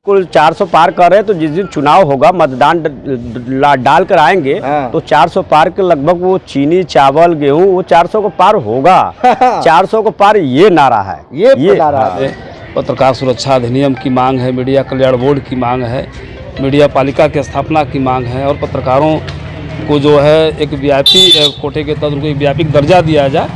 कुल 400 पार कर रहे हैं, तो जिस दिन चुनाव होगा मतदान डाल कर आएंगे तो 400 पार के लगभग वो चीनी चावल गेहूं वो 400 को पार होगा। 400 को पार ये नारा है, ये नारा है। पत्रकार सुरक्षा अधिनियम की मांग है, मीडिया कल्याण बोर्ड की मांग है, मीडिया पालिका की स्थापना की मांग है और पत्रकारों को जो है एक वीआईपी कोटे के तहत उनको एक वीआईपी दर्जा दिया जाए,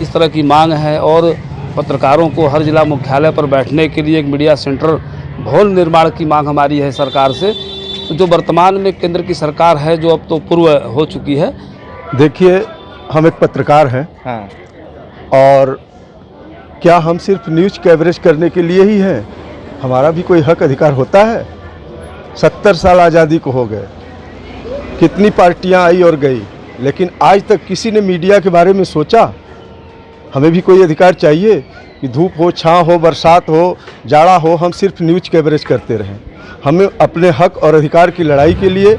इस तरह की मांग है। और पत्रकारों को हर जिला मुख्यालय पर बैठने के लिए एक मीडिया सेंटर भवन निर्माण की मांग हमारी है सरकार से। तो जो वर्तमान में केंद्र की सरकार है जो अब तो पूर्व हो चुकी है। देखिए, हम एक पत्रकार हैं और क्या हम सिर्फ न्यूज़ कवरेज करने के लिए ही हैं? हमारा भी कोई हक अधिकार होता है? 70 साल आज़ादी को हो गए, कितनी पार्टियां आई और गई, लेकिन आज तक किसी ने मीडिया के बारे में सोचा? हमें भी कोई अधिकार चाहिए कि धूप हो, छाँव हो, बरसात हो, जाड़ा हो, हम सिर्फ न्यूज़ कवरेज करते रहें। हमें अपने हक और अधिकार की लड़ाई के लिए,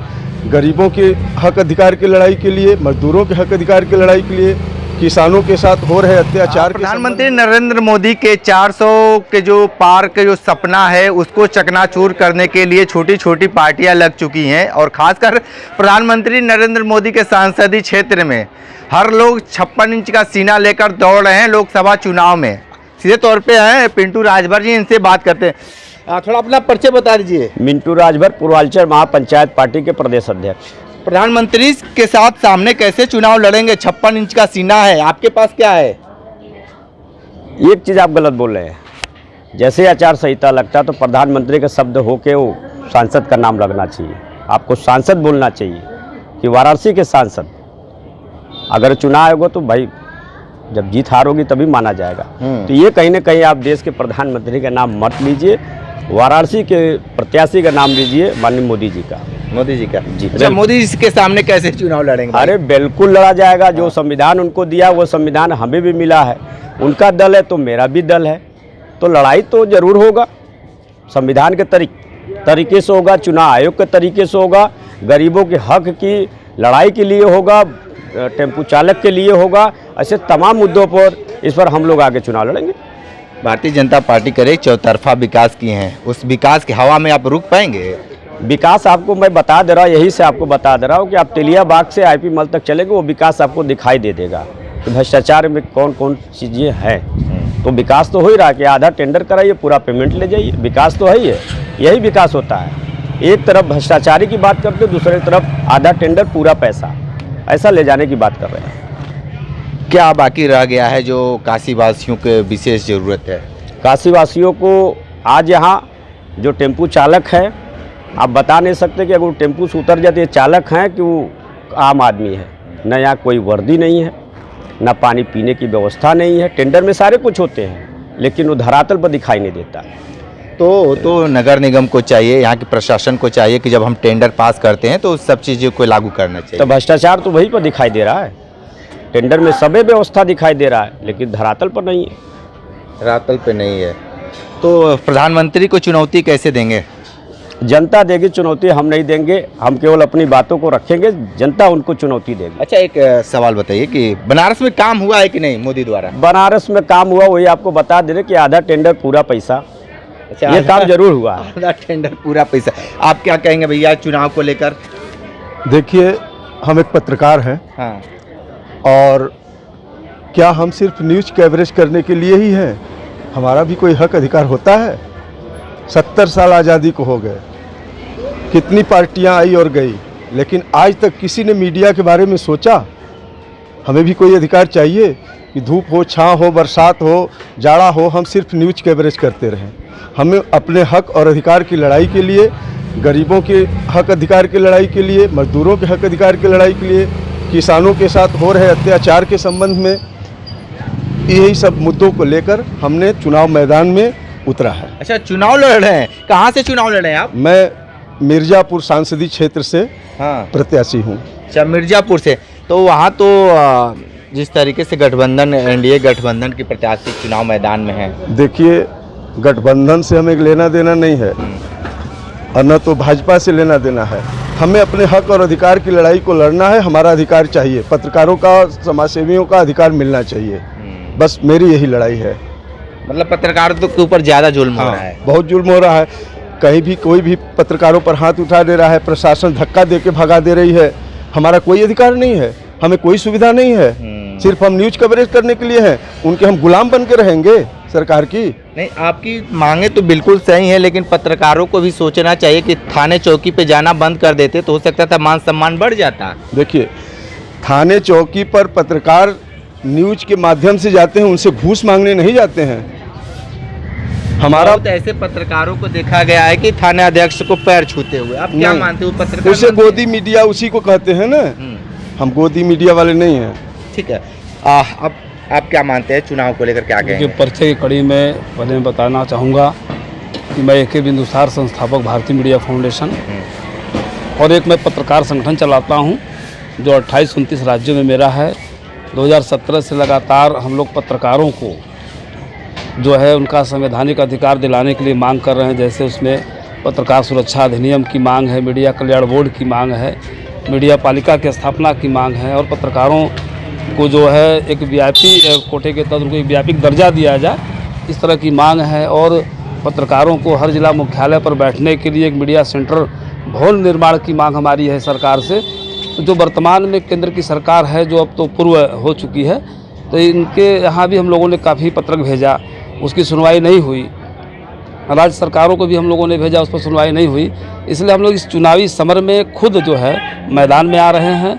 गरीबों के हक अधिकार की लड़ाई के लिए, मजदूरों के हक अधिकार की लड़ाई के लिए, किसानों के साथ हो रहे अत्याचार के प्रधानमंत्री नरेंद्र मोदी के 400 के जो पार के जो सपना है उसको चकनाचूर करने के लिए छोटी छोटी पार्टियां लग चुकी हैं और खासकर प्रधानमंत्री नरेंद्र मोदी के संसदीय क्षेत्र में हर लोग 56 इंच का सीना लेकर दौड़ रहे हैं लोकसभा चुनाव में। सीधे तौर पे हैं पिंटू राजभर जी, इनसे बात करते हैं। थोड़ा अपना परिचय बता दीजिए। मिंटू राजभर, पूर्वांचल महापंचायत पार्टी के प्रदेश अध्यक्ष। प्रधानमंत्री के साथ सामने कैसे चुनाव लड़ेंगे? 56 इंच का सीना है, आपके पास क्या है? एक चीज़ आप गलत बोल रहे हैं। जैसे आचार संहिता लगता तो प्रधानमंत्री का शब्द होके वो सांसद का नाम लगना चाहिए। आपको सांसद बोलना चाहिए कि वाराणसी के सांसद। अगर चुनाव होगा तो भाई जब जीत हार होगी तभी माना जाएगा। तो ये कहीं ना कहीं आप देश के प्रधानमंत्री का नाम मत लीजिए, वाराणसी के प्रत्याशी का नाम लीजिए, माननीय मोदी जी का। मोदी जी का जी। अच्छा, मोदी जी के सामने कैसे चुनाव लड़ेंगे? अरे बिल्कुल लड़ा जाएगा। जो संविधान उनको दिया वो संविधान हमें भी मिला है। उनका दल है तो मेरा भी दल है, तो लड़ाई तो जरूर होगा। संविधान के तरीके से होगा, चुनाव आयोग के तरीके से होगा, गरीबों के हक की लड़ाई के लिए होगा, टेम्पू चालक के लिए होगा। ऐसे तमाम मुद्दों पर इस पर हम लोग आगे चुनाव लड़ेंगे। भारतीय जनता पार्टी करे चौतरफा विकास किए हैं, उस विकास की हवा में आप रुक पाएंगे? विकास आपको मैं बता दे रहा हूँ, यही से आपको बता दे रहा हूँ कि आप तेलिया बाग से आईपी मल तक चलेंगे, वो विकास आपको दिखाई दे देगा कि भ्रष्टाचार में कौन कौन चीज़ें हैं। तो विकास तो हो ही रहा है कि आधा टेंडर कराइए, पूरा पेमेंट ले जाइए, विकास तो है ही है। यही विकास होता है। एक तरफ भ्रष्टाचारी की बात करते, दूसरी तरफ आधा टेंडर पूरा पैसा, ऐसा ले जाने की बात कर रहे हैं। क्या बाकी रह गया है जो काशी वासियों के विशेष ज़रूरत है? काशी वासियों को आज यहाँ जो टेम्पू चालक है, आप बता नहीं सकते कि अगर वो टेम्पू से उतर जाते चालक हैं कि वो आम आदमी है। न यहाँ कोई वर्दी नहीं है, न पानी पीने की व्यवस्था नहीं है। टेंडर में सारे कुछ होते हैं लेकिन वो धरातल पर दिखाई नहीं देता। तो नगर निगम को चाहिए, यहाँ के प्रशासन को चाहिए कि जब हम टेंडर पास करते हैं तो उस सब चीज़ों को लागू करना चाहिए। तो भ्रष्टाचार तो वहीं पर दिखाई दे रहा है। टेंडर में सभी व्यवस्था दिखाई दे रहा है लेकिन धरातल पर नहीं है। धरातल पे नहीं है तो प्रधानमंत्री को चुनौती कैसे देंगे? जनता देगी चुनौती, हम नहीं देंगे। हम केवल अपनी बातों को रखेंगे, जनता उनको चुनौती देगी। अच्छा, एक सवाल बताइए कि बनारस में काम हुआ है कि नहीं मोदी द्वारा? बनारस में काम हुआ, वही आपको बता दे रहे कि आधा टेंडर पूरा पैसा। अच्छा, ये काम जरूर हुआ। आधा टेंडर पूरा पैसा। आप क्या कहेंगे भैया चुनाव को लेकर? देखिए, हम एक पत्रकार हैं और क्या हम सिर्फ न्यूज़ कवरेज करने के लिए ही हैं? हमारा भी कोई हक अधिकार होता है? 70 साल आज़ादी को हो गए, कितनी पार्टियां आई और गई, लेकिन आज तक किसी ने मीडिया के बारे में सोचा? हमें भी कोई अधिकार चाहिए कि धूप हो, छाँव हो, बरसात हो, जाड़ा हो, हम सिर्फ न्यूज़ कवरेज करते रहें। हमें अपने हक और अधिकार की लड़ाई के लिए, गरीबों के हक अधिकार की लड़ाई के लिए, मजदूरों के हक अधिकार की लड़ाई के लिए, किसानों के साथ हो रहे अत्याचार के संबंध में, यही सब मुद्दों को लेकर हमने चुनाव मैदान में उतरा है। अच्छा, चुनाव लड़ रहे हैं। कहाँ से चुनाव लड़ रहे हैं आप? मैं मिर्ज़ापुर सांसदीय क्षेत्र से प्रत्याशी हूँ। अच्छा, मिर्ज़ापुर से। तो वहाँ तो जिस तरीके से गठबंधन, एनडीए गठबंधन की प्रत्याशी चुनाव मैदान में है। देखिए, गठबंधन से हमें लेना देना नहीं है और न तो भाजपा से लेना देना है। हमें अपने हक और अधिकार की लड़ाई को लड़ना है। हमारा अधिकार चाहिए, पत्रकारों का, समाजसेवियों का अधिकार मिलना चाहिए। बस मेरी यही लड़ाई है। मतलब पत्रकारों के ऊपर ज़्यादा जुल्म हो रहा है। बहुत जुल्म हो रहा है। कहीं भी कोई भी पत्रकारों पर हाथ उठा दे रहा है, प्रशासन धक्का दे के भगा दे रही है। हमारा कोई अधिकार नहीं है, हमें कोई सुविधा नहीं है, सिर्फ हम न्यूज़ कवरेज करने के लिए हैं। उनके हम गुलाम बन के रहेंगे सरकार की? नहीं, आपकी मांगे तो बिल्कुल सही है, लेकिन पत्रकारों को भी सोचना चाहिए कि थाने चौकी पे जाना बंद कर देते तो हो सकता था मान सम्मान बढ़ जाता। देखिए, थाने चौकी पर पत्रकार न्यूज़ के माध्यम से जाते हैं, उनसे घूस मांगने नहीं जाते हैं। हमारा बहुत ऐसे पत्रकारों को देखा गया है कि थाने अध्यक्ष को पैर छूते हुए। आप क्या नहीं, मानते हो पत्रकार? उसे गोदी मीडिया उसी को कहते हैं ना। हम गोदी मीडिया वाले नहीं हैं। ठीक है। अब आप क्या मानते हैं चुनाव को लेकर, क्या देखिए, कहेंगे? पर्चे की कड़ी में पहले मैं बताना चाहूँगा कि मैं AK बिंदुसार संस्थापक भारतीय मीडिया फाउंडेशन और एक मैं पत्रकार संगठन चलाता हूँ जो 28-29 राज्यों में मेरा है। 2017 से लगातार हम लोग पत्रकारों को जो है उनका संवैधानिक अधिकार दिलाने के लिए मांग कर रहे हैं। जैसे उसमें पत्रकार सुरक्षा अधिनियम की मांग है, मीडिया कल्याण बोर्ड की मांग है, मीडिया पालिका की स्थापना की मांग है और पत्रकारों को जो है एक VIP कोटे के तहत उनको एक व्यापक दर्जा दिया जाए, इस तरह की मांग है। और पत्रकारों को हर जिला मुख्यालय पर बैठने के लिए एक मीडिया सेंटर भवन निर्माण की मांग हमारी है सरकार से। तो जो वर्तमान में केंद्र की सरकार है, जो अब तो पूर्व हो चुकी है, तो इनके यहाँ भी हम लोगों ने काफ़ी पत्रक भेजा, उसकी सुनवाई नहीं हुई। राज्य सरकारों को भी हम लोगों ने भेजा, उस पर सुनवाई नहीं हुई। इसलिए हम लोग इस चुनावी समर में खुद जो है मैदान में आ रहे हैं।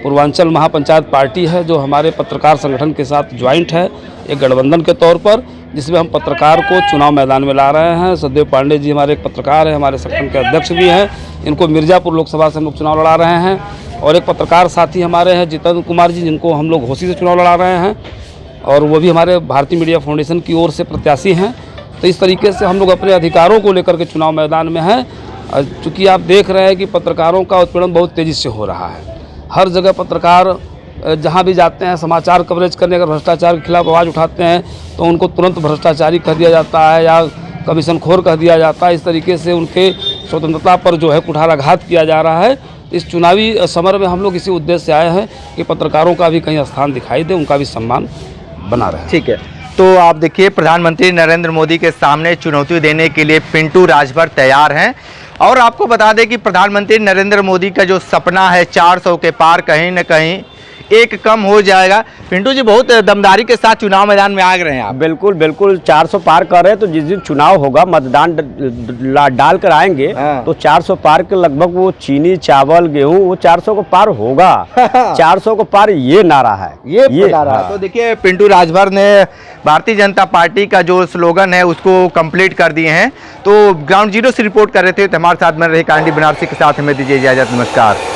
पूर्वांचल महापंचायत पार्टी है जो हमारे पत्रकार संगठन के साथ ज्वाइंट है, एक गठबंधन के तौर पर, जिसमें हम पत्रकार को चुनाव मैदान में ला रहे हैं। सचदेव पांडे जी हमारे एक पत्रकार हैं, हमारे संगठन के अध्यक्ष भी हैं। इनको मिर्ज़ापुर लोकसभा से हम लोग चुनाव लड़ा रहे हैं। और एक पत्रकार साथी हमारे हैं जितेंद्र कुमार जी, जिनको हम लोग घोसी से चुनाव लड़ा रहे हैं और वो भी हमारे भारतीय मीडिया फाउंडेशन की ओर से प्रत्याशी हैं। तो इस तरीके से हम लोग अपने अधिकारों को लेकर के चुनाव मैदान में हैं। चूँकि आप देख रहे हैं कि पत्रकारों का उत्पीड़न बहुत तेज़ी से हो रहा है। हर जगह पत्रकार जहाँ भी जाते हैं समाचार कवरेज करने, अगर भ्रष्टाचार के खिलाफ आवाज़ उठाते हैं तो उनको तुरंत भ्रष्टाचारी कह दिया जाता है या कमीशनखोर कह दिया जाता है। इस तरीके से उनके स्वतंत्रता पर जो है कुठाराघात किया जा रहा है। इस चुनावी समर में हम लोग इसी उद्देश्य से आए हैं कि पत्रकारों का भी कहीं स्थान दिखाई दे, उनका भी सम्मान बना रहे। ठीक है, तो आप देखिए, प्रधानमंत्री नरेंद्र मोदी के सामने चुनौती देने के लिए पिंटू राजभर तैयार हैं। और आपको बता दें कि प्रधानमंत्री नरेंद्र मोदी का जो सपना है 400 के पार कहीं न कहीं एक कम हो जाएगा। पिंटू जी, बहुत दमदारी के साथ चुनाव मैदान में आ गए हैं आप। बिल्कुल बिल्कुल 400 पार कर रहे हैं। तो जिस दिन चुनाव होगा, मतदान डाल कर आएंगे तो 400 पार के लगभग वो चीनी चावल गेहूं वो 400 को पार होगा। 400 को पार ये नारा है, ये नारा है। तो देखिए, पिंटू राजभर ने भारतीय जनता पार्टी का जो स्लोगन है उसको कंप्लीट कर दिए हैं। तो ग्राउंड जीरो से रिपोर्ट कर रहे थे, तो हमारे साथ में रहे कांडी बनारसी के साथ, हमें दीजिए इजाजत, नमस्कार।